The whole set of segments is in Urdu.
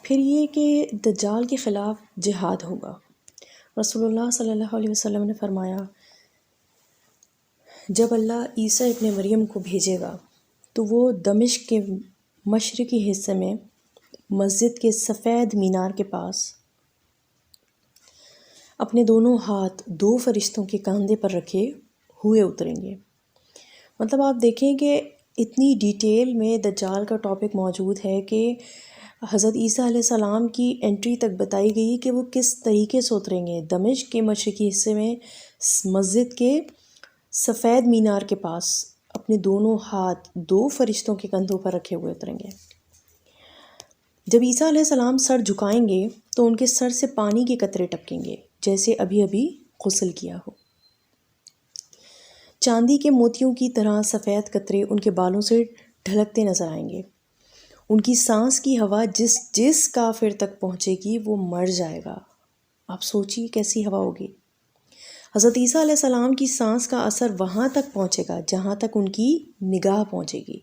پھر یہ کہ دجال کے خلاف جہاد ہوگا۔ رسول اللہ صلی اللہ علیہ وسلم نے فرمایا جب اللہ عیسیٰ ابن مریم کو بھیجے گا تو وہ دمشق کے مشرقی حصے میں مسجد کے سفید مینار کے پاس اپنے دونوں ہاتھ دو فرشتوں کے کندھے پر رکھے ہوئے اتریں گے۔ مطلب آپ دیکھیں کہ اتنی ڈیٹیل میں دجال کا ٹاپک موجود ہے کہ حضرت عیسیٰ علیہ السلام کی انٹری تک بتائی گئی کہ وہ کس طریقے سے اتریں گے۔ دمشق کے مشرقی حصے میں مسجد کے سفید مینار کے پاس اپنے دونوں ہاتھ دو فرشتوں کے کندھوں پر رکھے ہوئے اتریں گے۔ جب عیسیٰ علیہ السلام سر جھکائیں گے تو ان کے سر سے پانی کے قطرے ٹپکیں گے جیسے ابھی ابھی غسل کیا ہو۔ چاندی کے موتیوں کی طرح سفید قطرے ان کے بالوں سے ڈھلکتے نظر آئیں گے۔ ان کی سانس کی ہوا جس کافر تک پہنچے گی وہ مر جائے گا۔ آپ سوچیے کیسی ہوا ہوگی۔ حضرت عیسیٰ علیہ السلام کی سانس کا اثر وہاں تک پہنچے گا جہاں تک ان کی نگاہ پہنچے گی،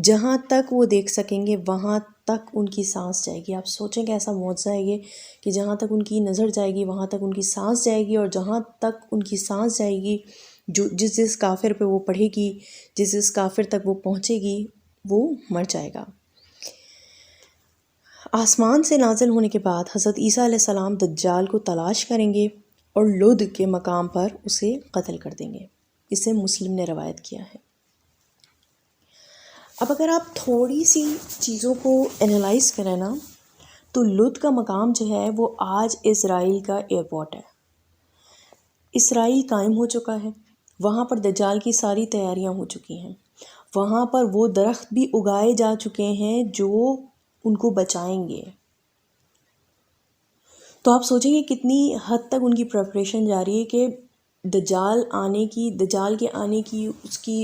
جہاں تک وہ دیکھ سکیں گے وہاں تک ان کی سانس جائے گی۔ آپ سوچیں کہ ایسا معجزہ ہے یہ کہ جہاں تک ان کی نظر جائے گی وہاں تک ان کی سانس جائے گی، اور جہاں تک ان کی سانس جائے گی جس کافر پہ وہ پڑھے گی، جس کافر تک وہ پہنچے گی وہ مر جائے گا۔ آسمان سے نازل ہونے کے بعد حضرت عیسیٰ علیہ السلام دجال کو تلاش کریں گے اور لد کے مقام پر اسے قتل کر دیں گے۔ اسے مسلم نے روایت کیا ہے۔ اب اگر آپ تھوڑی سی چیزوں کو انالائز کریں نا تو لد کا مقام جو ہے وہ آج اسرائیل کا ایئرپورٹ ہے۔ اسرائیل قائم ہو چکا ہے، وہاں پر دجال کی ساری تیاریاں ہو چکی ہیں، وہاں پر وہ درخت بھی اگائے جا چکے ہیں جو ان کو بچائیں گے۔ تو آپ سوچیں گے کتنی حد تک ان کی پریپریشن جاری ہے کہ دجال کے آنے کی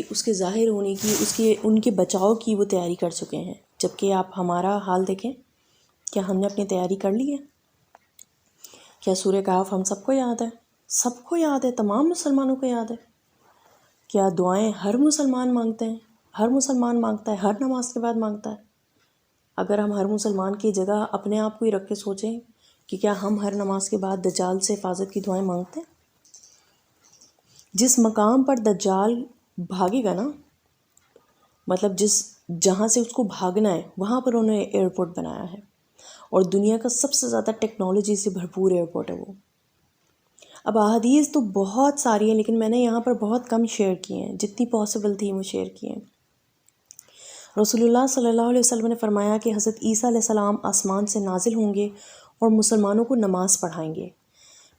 اس کے ظاہر ہونے کی ان کے بچاؤ کی وہ تیاری کر چکے ہیں۔ جبکہ آپ ہمارا حال دیکھیں، کیا ہم نے اپنی تیاری کر لی ہے؟ کیا سورہ کہف ہم سب کو یاد ہے؟ سب کو یاد ہے، تمام مسلمانوں کو یاد ہے۔ کیا دعائیں ہر مسلمان مانگتے ہیں؟ ہر مسلمان مانگتا ہے، ہر نماز کے بعد مانگتا ہے۔ اگر ہم ہر مسلمان کی جگہ اپنے آپ کو ہی رکھ کے سوچیں کہ کیا ہم ہر نماز کے بعد دجال سے حفاظت کی دعائیں مانگتے ہیں؟ جس مقام پر دجال بھاگے گا نا، مطلب جہاں سے اس کو بھاگنا ہے وہاں پر انہوں نے ایئرپورٹ بنایا ہے، اور دنیا کا سب سے زیادہ ٹیکنالوجی سے بھرپور ایئرپورٹ ہے وہ۔ اب احادیث تو بہت ساری ہیں لیکن میں نے یہاں پر بہت کم شیئر کیے ہیں، جتنی پاسبل تھی وہ شیئر کیے ہیں۔ رسول اللہ صلی اللہ علیہ وسلم نے فرمایا کہ حضرت عیسیٰ علیہ السلام آسمان سے نازل ہوں گے اور مسلمانوں کو نماز پڑھائیں گے۔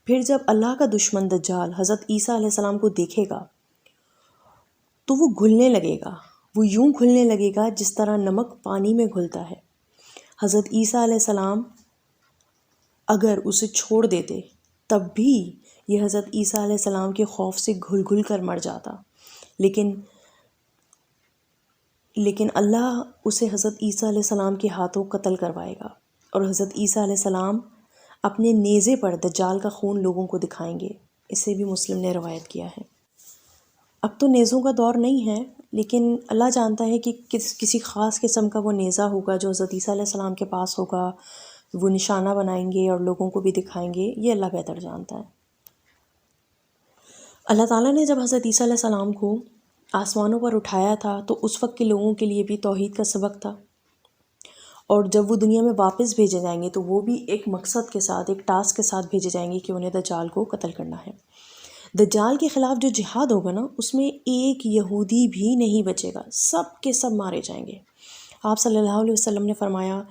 پھر جب اللہ کا دشمن دجال حضرت عیسیٰ علیہ السلام کو دیکھے گا تو وہ گھلنے لگے گا، وہ یوں گھلنے لگے گا جس طرح نمک پانی میں گھلتا ہے۔ حضرت عیسیٰ علیہ السلام اگر اسے چھوڑ دیتے تب بھی یہ حضرت عیسیٰ علیہ السلام کے خوف سے گھل گھل کر مر جاتا، لیکن اللہ اسے حضرت عیسیٰ علیہ السلام کے ہاتھوں قتل کروائے گا، اور حضرت عیسیٰ علیہ السلام اپنے نیزے پر دجال کا خون لوگوں کو دکھائیں گے۔ اسے بھی مسلم نے روایت کیا ہے۔ اب تو نیزوں کا دور نہیں ہے، لیکن اللہ جانتا ہے کہ کسی خاص قسم کا وہ نیزہ ہوگا جو حضرت عیسیٰ علیہ السلام کے پاس ہوگا، وہ نشانہ بنائیں گے اور لوگوں کو بھی دکھائیں گے، یہ اللہ بہتر جانتا ہے۔ اللہ تعالیٰ نے جب حضرت عیسیٰ علیہ السلام کو آسمانوں پر اٹھایا تھا تو اس وقت کے لوگوں کے لیے بھی توحید کا سبق تھا، اور جب وہ دنیا میں واپس بھیجے جائیں گے تو وہ بھی ایک مقصد کے ساتھ، ایک ٹاسک کے ساتھ بھیجے جائیں گے کہ انہیں دجال کو قتل کرنا ہے۔ دجال کے خلاف جو جہاد ہوگا نا اس میں ایک یہودی بھی نہیں بچے گا، سب کے سب مارے جائیں گے۔ آپ صلی اللہ علیہ وسلم نے فرمایا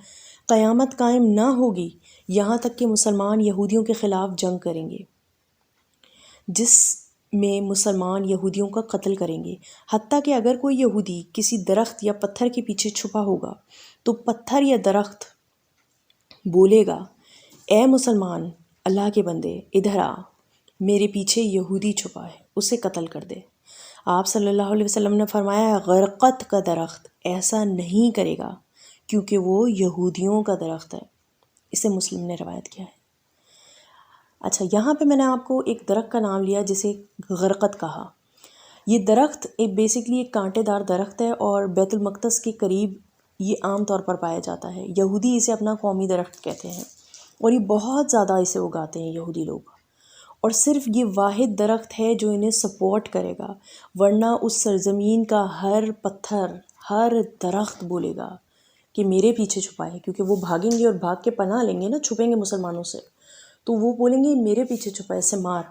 قیامت قائم نہ ہوگی یہاں تک کہ مسلمان یہودیوں کے خلاف جنگ کریں گے، جس میں مسلمان یہودیوں کا قتل کریں گے، حتیٰ کہ اگر کوئی یہودی کسی درخت یا پتھر کے پیچھے چھپا ہوگا تو پتھر یا درخت بولے گا اے مسلمان اللہ کے بندے ادھر آ، میرے پیچھے یہودی چھپا ہے، اسے قتل کر دے۔ آپ صلی اللہ علیہ وسلم نے فرمایا غرقت کا درخت ایسا نہیں کرے گا کیونکہ وہ یہودیوں کا درخت ہے۔ اسے مسلم نے روایت کیا ہے۔ اچھا، یہاں پہ میں نے آپ کو ایک درخت کا نام لیا جسے غرقت کہا۔ یہ درخت بیسیکلی ایک کانٹے دار درخت ہے اور بیت المقدس کے قریب یہ عام طور پر پایا جاتا ہے۔ یہودی اسے اپنا قومی درخت کہتے ہیں اور یہ بہت زیادہ اسے اگاتے ہیں یہودی لوگ، اور صرف یہ واحد درخت ہے جو انہیں سپورٹ کرے گا، ورنہ اس سرزمین کا ہر پتھر، ہر درخت بولے گا کہ میرے پیچھے چھپائے، کیونکہ وہ بھاگیں گے اور بھاگ کے پناہ لیں گے نا، چھپیں گے مسلمانوں سے، تو وہ بولیں گے میرے پیچھے چھپائے، سے مار۔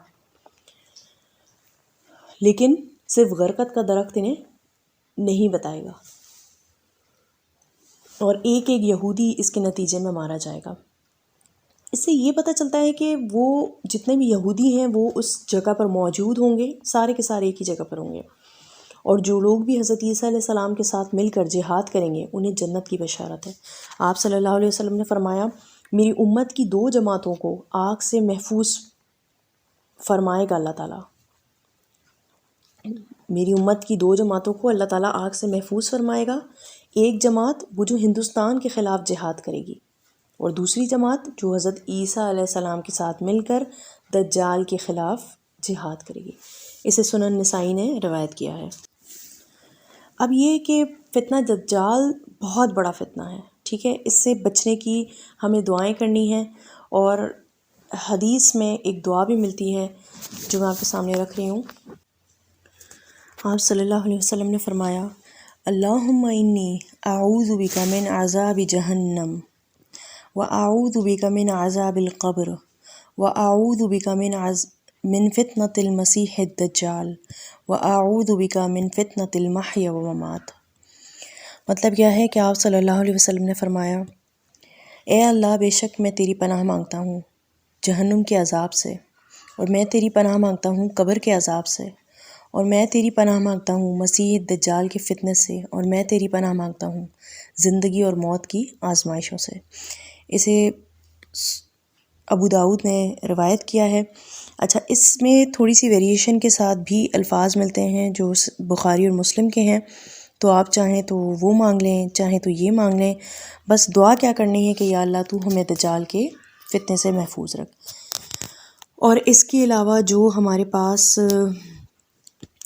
لیکن صرف غرقت کا درخت انہیں نہیں بتائے گا، اور ایک ایک یہودی اس کے نتیجے میں مارا جائے گا۔ اس سے یہ پتہ چلتا ہے کہ وہ جتنے بھی یہودی ہیں وہ اس جگہ پر موجود ہوں گے، سارے کے سارے ایک ہی جگہ پر ہوں گے، اور جو لوگ بھی حضرت عیسیٰ علیہ السلام کے ساتھ مل کر جہاد کریں گے انہیں جنت کی بشارت ہے۔ آپ صلی اللہ علیہ وسلم نے فرمایا میری امت کی 2 جماعتوں کو آگ سے محفوظ فرمائے گا اللہ تعالیٰ، میری امت کی 2 جماعتوں کو اللہ تعالیٰ آگ سے محفوظ فرمائے گا۔ ایک جماعت وہ جو ہندوستان کے خلاف جہاد کرے گی، اور دوسری جماعت جو حضرت عیسیٰ علیہ السلام کے ساتھ مل کر دجال کے خلاف جہاد کرے گی۔ اسے سنن نسائی نے روایت کیا ہے۔ اب یہ کہ فتنہ دجال بہت بڑا فتنہ ہے، ٹھیک ہے، اس سے بچنے کی ہمیں دعائیں کرنی ہیں، اور حدیث میں ایک دعا بھی ملتی ہے جو میں آپ کے سامنے رکھ رہی ہوں۔ آپ صلی اللہ علیہ وسلم نے فرمایا اللہم انی اعوذ بک من عذاب جہنم وَأَعُوذُ بِكَ مِنْ عَذَابِ الْقَبْرِ وَأَعُوذُ بِكَ مِنْ فِتْنَةِ الْمَسِيحِ الدَّجَّالِ وَأَعُوذُ بِكَ مِنْ فِتْنَةِ الْمَحْيَا وَمَمَاتِ۔ مطلب کیا ہے کہ آپ صلی اللہ علیہ وسلم نے فرمایا اے اللہ، بے شک میں تیری پناہ مانگتا ہوں جہنم کے عذاب سے، اور میں تیری پناہ مانگتا ہوں قبر کے عذاب سے، اور میں تیری پناہ مانگتا ہوں مسیح دجال کے فتنے سے، اور میں تیری پناہ مانگتا ہوں زندگی اور موت کی آزمائشوں سے۔ اسے ابو داؤد نے روایت کیا ہے۔ اچھا، اس میں تھوڑی سی ویریشن کے ساتھ بھی الفاظ ملتے ہیں جو بخاری اور مسلم کے ہیں، تو آپ چاہیں تو وہ مانگ لیں، چاہیں تو یہ مانگ لیں، بس دعا کیا کرنی ہے کہ یا اللہ تو ہمیں دجال کے فتنے سے محفوظ رکھ۔ اور اس کے علاوہ جو ہمارے پاس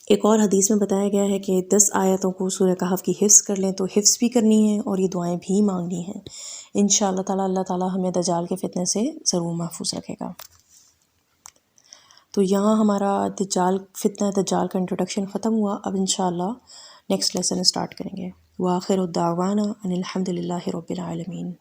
ایک اور حدیث میں بتایا گیا ہے کہ 10 آیتوں کو سورہ کہف کی حفظ کر لیں، تو حفظ بھی کرنی ہے اور یہ دعائیں بھی مانگنی ہیں۔ انشاءاللہ تعالیٰ اللہ تعالیٰ ہمیں دجال کے فتنے سے ضرور محفوظ رکھے گا۔ تو یہاں ہمارا فتنہ دجال کا انٹروڈکشن ختم ہوا۔ اب انشاءاللہ نیکسٹ لیسن اسٹارٹ کریں گے۔ وآخر الدعوانا ان الحمد للہ رب العالمین۔